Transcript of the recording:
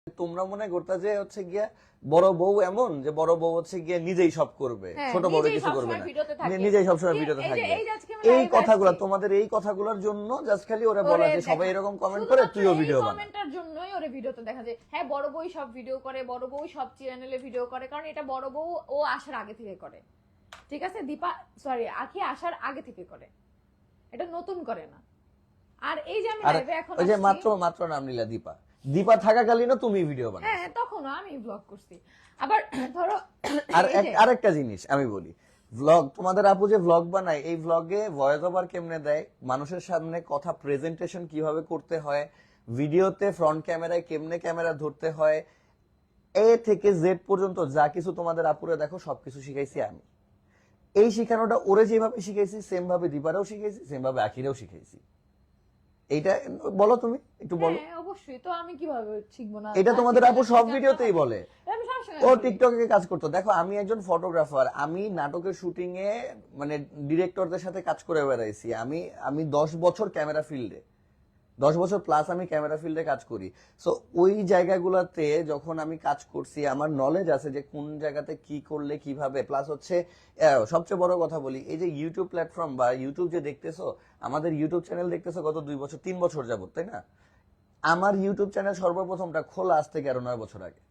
তোমরা মনে করতে যে হচ্ছে গিয়া বড় বউ এমন যে বড় বউ হচ্ছে গিয়ে নিজেই সব করবে, ছোট বড় কিছু করবে না, নিজেই সবসময় ভিডিওতে থাকবে। এই কথাগুলো তোমাদের, এই কথাগুলোর জন্য জাস্ট খালি ওরা বলা যে সবাই এরকম কমেন্ট করে, তুইও ভিডিও বানা। কমেন্টের জন্যই ওরে ভিডিওতে দেখা যায় হ্যাঁ বড় বউ সব ভিডিও করে, বড় বউ সব চ্যানেলে ভিডিও করে, কারণ এটা বড় বউ ও আসার আগে থেকে করে। ঠিক আছে, দীপা সরি আখি আসার আগে থেকে করে, এটা নতুন করে না। আর এই যে আমি লাইভে এখন ওই যে মাত্র নাম নিলা দীপা, দীপা থাকাকালীনও তুমি ভিডিও বানাও। হ্যাঁ তখনও আমি ব্লগ করছি। আবার ধরো আর আরেকটা জিনিস আমি বলি, ভ্লগ তোমাদের আপু যে ভ্লগ বানায়, এই ভ্লগে ভয়েস ওভার কেমনে দেয়, মানুষের সামনে কথা প্রেজেন্টেশন কিভাবে করতে হয়, ভিডিওতে ফ্রন্ট ক্যামেরায় কেমনে ক্যামেরা ধরতে হয়, এ থেকে জেড পর্যন্ত যা কিছু তোমাদের আপুরে দেখো সবকিছু শিখাইছি আমি। এই শিখানোটা ওরে যেভাবে শিখাইছি সেম ভাবে দীপারেও শিখাইছি, সেম ভাবে আখিরেও শিখাইছি। এইটা বলো, তুমি একটু বলো। হ্যাঁ অবশ্যই, তো আমি কিভাবে শিখবো না? এটা তোমাদের আপু সব ভিডিওতেই বলে। ও টিকটকে কাজ করতো। দেখো আমি একজন ফটোগ্রাফার, আমি নাটকের শুটিং এ মানে ডিরেক্টরদের সাথে কাজ করে বেড়াইছি। আমি 10 বছর ক্যামেরা ফিল্ডে, 10 বছর প্লাস আমি ক্যামেরা ফিল্ডে কাজ করি। সো ওই জায়গাগুলোতে যখন আমি কাজ করছি, আমার নলেজ আছে যে কোন জায়গাতে কি করলে কিভাবে। প্লাস হচ্ছে সবচেয়ে বড় কথা বলি, এই যে ইউটিউব প্ল্যাটফর্ম বা ইউটিউব যে দেখতেছো, আমাদের ইউটিউব চ্যানেল দেখতেছো গত 2 বছর 3 বছর যাবত, তাই না? আমার ইউটিউব চ্যানেল সর্বপ্রথমটা খোলা আজ থেকে 9 বছর আগে।